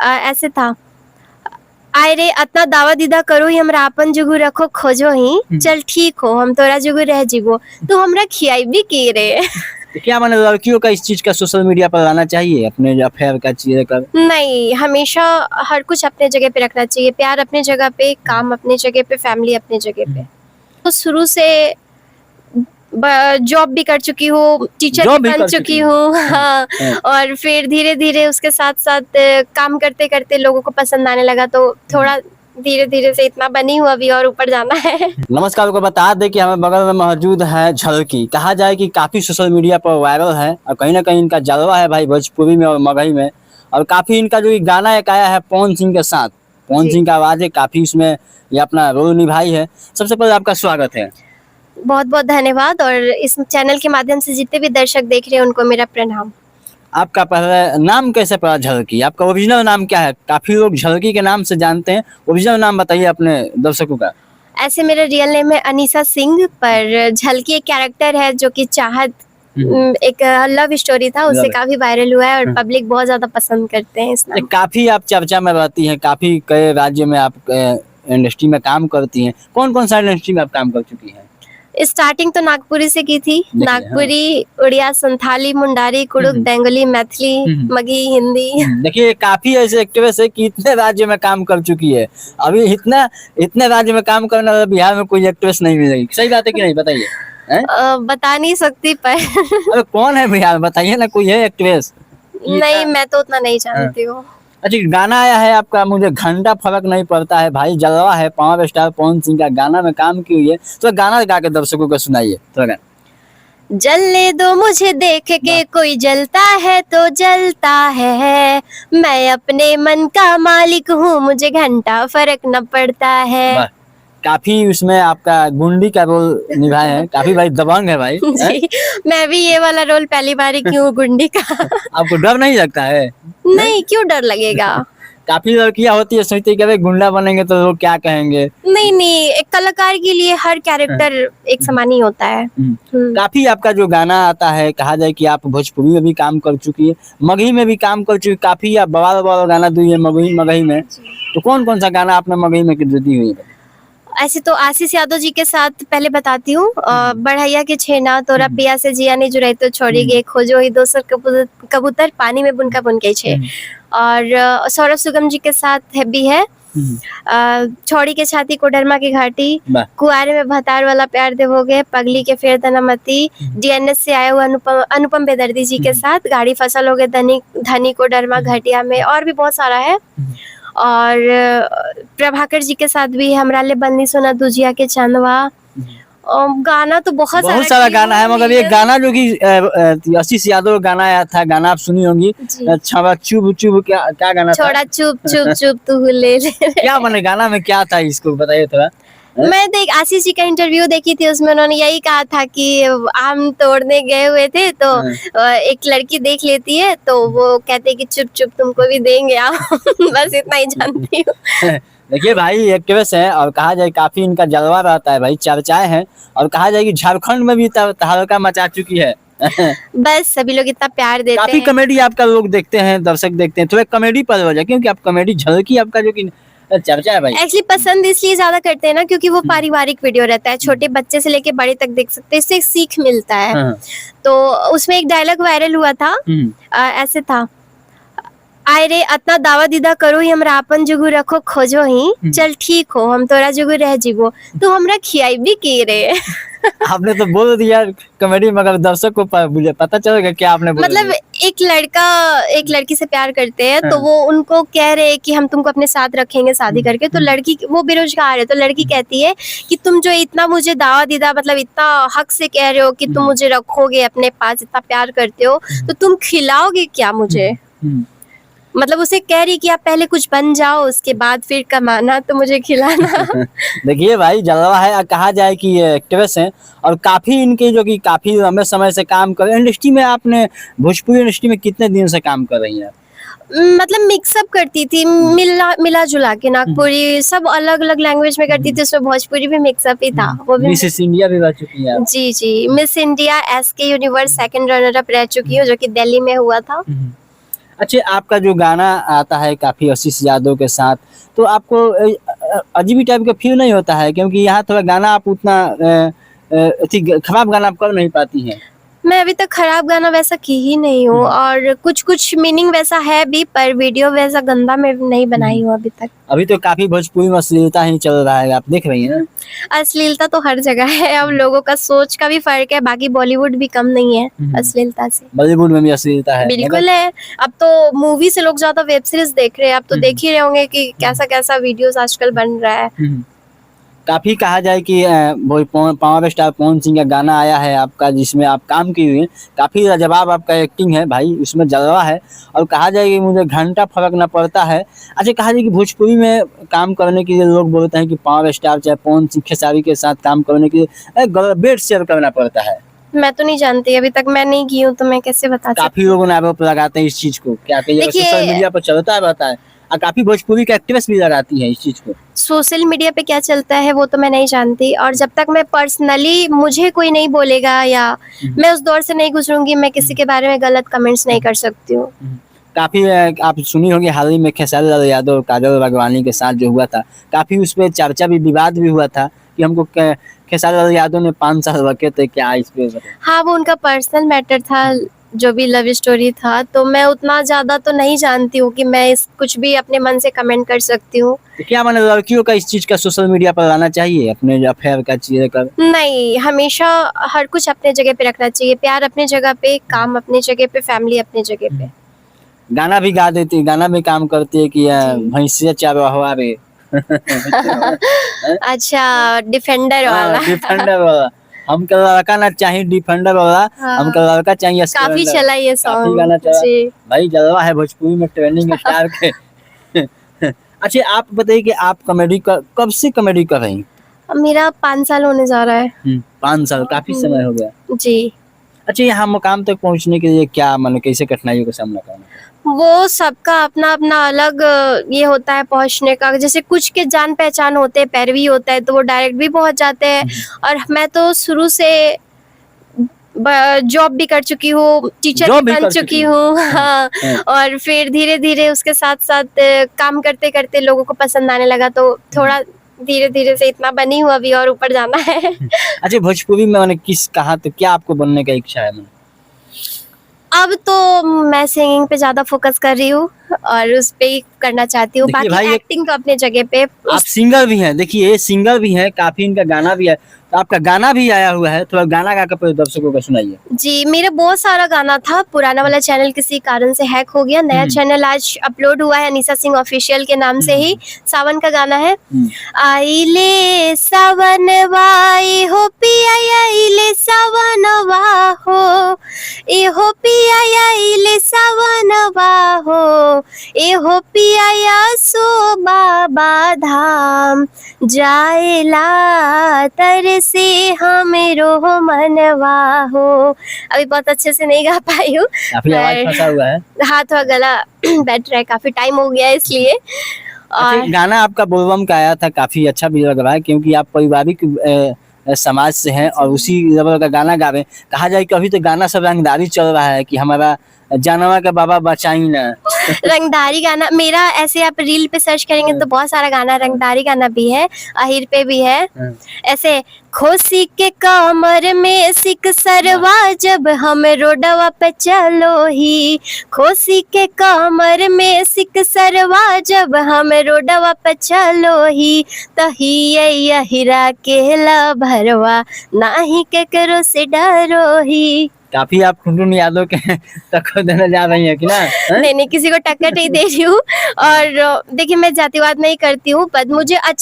ऐसे था, आय रे अतना दावा दीदा करो ही हमरा अपन जुगु रखो खोजो ही, चल ठीक हो हम तोरा जुगु रह जीवो, तू हमरा खियाई भी की रे। तो क्या माने लड़कियों का इस चीज का सोशल मीडिया पर लाना चाहिए, अपने अफेयर का चीजें कर? नहीं, हमेशा हर कुछ अपने जगह पे रखना चाहिए, प्यार अपने जगह पे, काम अपने जगह पे, फैमिली अपने जगह पे। तो शुरू से जॉब भी कर चुकी हूँ, टीचर जॉब भी भी बन कर चुकी चुकी हूँ, हाँ। हाँ। और फिर धीरे धीरे उसके साथ साथ काम करते करते लोगों को पसंद आने लगा, तो थोड़ा धीरे धीरे से इतना बनी हूँ अभी, और ऊपर जाना है। नमस्कार, आपको बता दें कि हमें बगल में मौजूद है झलकी। कहा जाए कि काफी सोशल मीडिया पर वायरल है और कहीं ना कहीं इनका जलवा है भाई भोजपुरी में और मगही में। और काफी इनका जो गाना एक आया है पवन सिंह के साथ, पवन जी। सिंह का आवाज है, काफी इसमें ये अपना रोल निभाई है। सबसे पहले आपका स्वागत है। बहुत बहुत धन्यवाद, और इस चैनल के माध्यम से जितने भी दर्शक देख रहे हैं उनको मेरा प्रणाम। आपका पहले नाम कैसे पड़ा झलकी? आपका ओरिजिनल नाम क्या है? काफी लोग झलकी के नाम से जानते हैं, ओरिजिनल नाम बताइए अपने दर्शकों का। ऐसे मेरा रियल नेम है अनीसा सिंह, पर झलकी एक कैरेक्टर है जो कि चाहत, एक लव स्टोरी था, उससे काफी वायरल हुआ है और पब्लिक बहुत ज्यादा पसंद करते हैं इस नाम। काफी आप चर्चा में रहती हैं, काफी कई राज्य में आप इंडस्ट्री में काम करती हैं। कौन कौन सा इंडस्ट्री में आप काम कर चुकी हैं? स्टार्टिंग तो नागपुरी से की थी, नागपुरी, उड़िया, संथाली, मुंडारी, कुड़ुक, बेंगोली, मैथिली, मगही, हिंदी। देखिए काफी ऐसे एक्ट्रेस है कि इतने राज्य में काम कर चुकी है। अभी इतने राज्य में काम करने वाला बिहार में कोई एक्ट्रेस नहीं मिलेगी। सही बात है कि नहीं, बताइए। बता नहीं सकती पर अरे कौन है बिहार, बताइए ना, कोई है एक्ट्रेस? नहीं, मैं तो उतना नहीं जानती हूँ। अच्छा, गाना आया है आपका, मुझे घंटा फर्क नहीं पड़ता है भाई, जलवा है, पावर स्टार पवन सिंह का गाना में काम की हुई है। तो गाना गा के दर्शकों को सुनाइए थोड़ा। जलने दो मुझे देख के, कोई जलता है तो जलता है, मैं अपने मन का मालिक हूँ, मुझे घंटा फर्क न पड़ता है। काफी उसमें आपका गुंडी का रोल निभाए हैं, काफी भाई दबंग है भाई। जी, मैं भी ये वाला रोल पहली बार ही क्यों गुंडी का। आपको डर नहीं लगता है? नहीं, क्यों डर लगेगा। काफी लड़कियां होती है सोचती है कि गुंडा बनेंगे तो लोग क्या कहेंगे। नहीं नहीं, एक कलाकार के लिए हर कैरेक्टर एक समान ही होता है। काफी आपका जो गाना आता है, कहा जाए कि आप भोजपुरी में भी काम कर चुकी है, मगही में भी काम कर चुकी, काफी आप बवाल बवाल गाना दी है मगही में। तो कौन कौन सा गाना आपने मगही में दी हुई है? ऐसे तो आशीष यादव जी के साथ पहले बताती हूँ, बढ़ैया के छेना, तोरा पिया से जिया नहीं जुड़ाई तो छोड़ी गे, खोजो ही दोसर कबूतर, पानी में बुनका बुनके छे। और सौरभ सुगम जी के साथ भी है, छोड़ी के छाती कोडरमा की घाटी, कुआरे में भतार वाला प्यार देवोगे, पगली के फेर धनमती, डीएनएस से आए हुए अनुपम बेदर्दी जी के साथ, गाड़ी फसल हो गए धनी कोडरमा घाटिया में, और भी बहुत सारा है। और प्रभाकर जी के साथ भी हमरा ले बन्नी सोना दुजिया के चांदवा। गाना तो बहुत सारा गाना है, मगर ये गाना जो कि आशीष यादव गाना आया था, गाना आप सुनी होंगी, छवा चुप चुप, क्या गाना था? छोड़ा चुप चुप चुप तू ले क्या माने गाना में क्या था, इसको बताइए थोड़ा। मैं आशीष जी का इंटरव्यू देखी थी, उसमें उन्होंने यही कहा था कि आम तोड़ने गए हुए थे तो एक लड़की देख लेती है तो वो कहते कि चुप चुप तुमको भी देंगे आप। बस इतना ही जानती हूँ। देखिए भाई एक्ट्रेस है और कहा जाए काफी इनका जलवा रहता है भाई, चर्चाएं हैं, और कहा जाए कि झारखंड में भी तहलका मचा चुकी है। बस सभी लोग इतना प्यार देते हैं। काफी कॉमेडी आपका लोग देखते हैं, दर्शक देखते हैं, थोड़ा कॉमेडी पर हो जाए, क्योंकि आप कॉमेडी झलकी आपका जो कि चर्चा है भाई। एक्चुअली पसंद इसलिए ज्यादा करते हैं ना, क्योंकि वो पारिवारिक वीडियो रहता है, छोटे बच्चे से लेके बड़े तक देख सकते हैं, इससे एक सीख मिलता है। तो उसमें एक डायलॉग वायरल हुआ था, ऐसे था, आय रे अतना दावा दीदा करो ही हमरा अपन जुगु रखो खोजो ही, चल ठीक हो हम तोरा जुगु रह जीवो, तू हमरा खियाई भी की रे। आपने तो बोल दिया कॉमेडी, मगर दर्शक को पता चलेगा क्या आपने बोला। मतलब एक लड़का एक लड़की से प्यार करते हैं, तो वो उनको कह रहे हैं कि हम तुमको अपने साथ रखेंगे शादी करके, तो लड़की, वो बेरोजगार है, तो लड़की कहती है कि तुम जो इतना मुझे दावा दीदा, मतलब इतना हक से कह रहे हो कि तुम मुझे रखोगे अपने पास, इतना प्यार करते हो, तो तुम खिलाओगे क्या मुझे। मतलब उसे कह रही कि आप पहले कुछ बन जाओ, उसके बाद फिर कमाना, तो मुझे खिलाना। देखिए भाई जलवा है, कहा जाए कि ये एक्ट्रेस हैं और काफी इनके जो कि काफी लंबे समय से काम कर इंडस्ट्री में। आपने भोजपुरी इंडस्ट्री में कितने दिन से काम कर रही हैं? मतलब मिक्सअप करती थी, मिला जुला के, नागपुरी सब अलग अलग लैंग्वेज में करती थी, उसमें भोजपुरी भी मिक्सअप ही था। वो भी मिस इंडिया भी रह चुकी है। जी जी, Miss India SK universe 2nd runner up रह चुकी हूँ, जो कि दिल्ली में हुआ था। अच्छा, आपका जो गाना आता है काफ़ी आशीष यादव के साथ, तो आपको अजीब ही टाइप का फ़ील नहीं होता है? क्योंकि यहाँ थोड़ा गाना आप उतना खराब गाना आप कर नहीं पाती हैं। मैं अभी तक खराब गाना वैसा की ही नहीं हूँ और कुछ मीनिंग वैसा है भी, पर वीडियो वैसा गंदा मैं नहीं बनाई हूँ अभी तक। अभी तो काफ़ी भोजपुरी में अश्लीलता ही चल रहा है, आप देख रही हैं ना? अश्लीलता तो हर जगह है, अब लोगों का सोच का भी फर्क है, बाकी बॉलीवुड भी कम नहीं है अश्लीलता से। बॉलीवुड में भी अश्लीलता है। बिल्कुल है। अब तो मूवी से लोग ज्यादा वेब सीरीज देख रहे हैं, अब तो देख ही रहे होंगे कि कैसा कैसा वीडियोस आजकल बन रहा है। काफ़ी कहा जाए कि पावर स्टार पवन सिंह का गाना आया है आपका, जिसमें आप काम की हुई हैं, काफ़ी लाजवाब आपका एक्टिंग है भाई, उसमें जलवा है और कहा जाए कि मुझे घंटा फर्क ना पड़ता है। अच्छा, कहा जाए कि भोजपुरी में काम करने के लिए लोग बोलते हैं कि पावर स्टार चाहे पवन सिंह खेसारी के साथ काम करने के लिए बेड शेयर करना पड़ता है। मैं तो नहीं जानती, अभी तक मैं नहीं की हूँ तो मैं कैसे बता सकती काफ़ी लोगों ने आरोप लगाते हैं इस चीज़ को, क्या कहिए, देखिए- सोशल मीडिया पर चलता रहता है और काफ़ी भोजपुरी के एक्ट्रेस भी लगाती हैं इस चीज़ को। सोशल मीडिया पे क्या चलता है वो तो मैं नहीं जानती, और जब तक मैं पर्सनली मुझे कोई नहीं बोलेगा या मैं उस दौर से नहीं गुजरूंगी, मैं किसी के बारे में गलत कमेंट्स नहीं कर सकती हूँ। काफ़ी आप सुनी होगी हाल ही में खेसारी लाल यादव और काजल राघवानी के साथ जो हुआ था, काफ़ी उस पे चर्चा भी, विवाद भी हुआ था कि हमको खेसारी लाल यादव ने 5 साल रखे थे, क्या इस पे बताइए? हाँ, वो उनका पर्सनल मैटर था, जो भी लव स्टोरी था, तो मैं उतना ज्यादा तो नहीं जानती हूँ कि मैं इस कुछ भी अपने मन से कमेंट कर सकती हूँ। तो क्या माने लड़कियों का इस चीज़ का सोशल मीडिया पर लाना चाहिए, अपने अफेयर का चीज़ें कर? नहीं, हमेशा हर कुछ अपने जगह पे रखना चाहिए, प्यार अपने जगह पे, काम अपने जगह पे, फैमिली अपने जगह पे। गाना भी गा देती है, गाना में काम करती है कि जी। भैंसिया चारो हवारे। अच्छा, डिफेंडर वाला। डिफेंडर वाला, हमका लड़का ना चाहिए डिफेंडर वाला, हाँ। हमका लड़का चाहिए काफी स्प्लेंडर। चला ये काफी गाना सॉन्ग चला जी। भाई, जलवा है भोजपुरी में ट्रेंडिंग स्टार के। अच्छा, आप बताइए कि आप कॉमेडी कब से कॉमेडी कर रही हैं? मेरा 5 साल होने जा रहा है 5 साल, काफी समय हो गया। जी। अच्छा, यहाँ मुकाम तक पहुँचने के लिए क्या माने, कैसे कठिनाइयों का सामना करना है? वो सबका अपना अपना अलग ये होता है पहुंचने का, जैसे कुछ के जान पहचान होते हैं, पैरवी होता है तो वो डायरेक्ट भी पहुंच जाते हैं, और मैं तो शुरू से जॉब भी कर चुकी हूँ, टीचर जॉब भी भी बन कर चुकी चुकी हूँ। हाँ, और फिर धीरे धीरे उसके साथ साथ काम करते करते लोगों को पसंद आने लगा, तो थोड़ा धीरे धीरे से इतना बनी हूँ अभी, और ऊपर जाना है। अच्छा, भोजपुरी में मैंने किस कहा तो क्या आपको बनने का इच्छा है? अब तो मैं सिंगिंग पे ज्यादा फोकस कर रही हूँ और उस पे ही करना चाहती हूँ, देखिए बाकी भाई, एक्टिंग तो अपने जगह पे। आप सिंगर भी हैं, देखिए सिंगर भी हैं, काफी इनका गाना भी है, तो आपका गाना भी आया हुआ है, थोड़ा गाना गा कर दर्शकों को सुनाइए। जी, मेरा बहुत सारा गाना था, पुराना वाला चैनल किसी कारण से हैक हो गया, नया चैनल आज अपलोड हुआ है अनीसा सिंह ऑफिशियल के नाम से ही, सावन का गाना है। आइले सावनवा ए हो पिया, आइले सावनवा हो ए हो पिया, आइले सावनवा हो ए हो पिया, सो बाबा धाम जाएला तरसे हमरो मनवा हो। अभी बहुत अच्छे से नहीं गा पाई हूँ, काफी आवाज फंसा हुआ है। हाथ और गला बैठ रहा है, काफी टाइम हो गया है इसलिए। अच्छा, और गाना आपका बोलबम का आया था, काफी अच्छा भी लग रहा है, क्योंकि आप पारिवारिक समाज से हैं और उसी लेवल का गाना गा रहे हैं। कहा जाए कि अभी तो गाना सब रंगदारी चल रहा है कि हमारा जानवा का बाबा बचाई ना। रंगदारी गाना मेरा, ऐसे आप रील पे सर्च करेंगे तो बहुत सारा गाना, रंगदारी गाना भी है, अहिर पे भी है। ऐसे खोसी के कमर में सिक सरवा, जब हम रोडवा पे चलो ही, खोसी के कमर में सिक सरवा, जब हम रोडवा पे चलो ही, तही यहिरा के भरवा, नाही के करो से डरो ही। काफी आप टुनटुन यादव के टक्कर देने जा रही हैं कि ना? नहीं नहीं, किसी को टक्कर नहीं दे रही हूँ, और देखिए मैं जातिवाद नहीं करती हूँ, पर मुझे अच्छा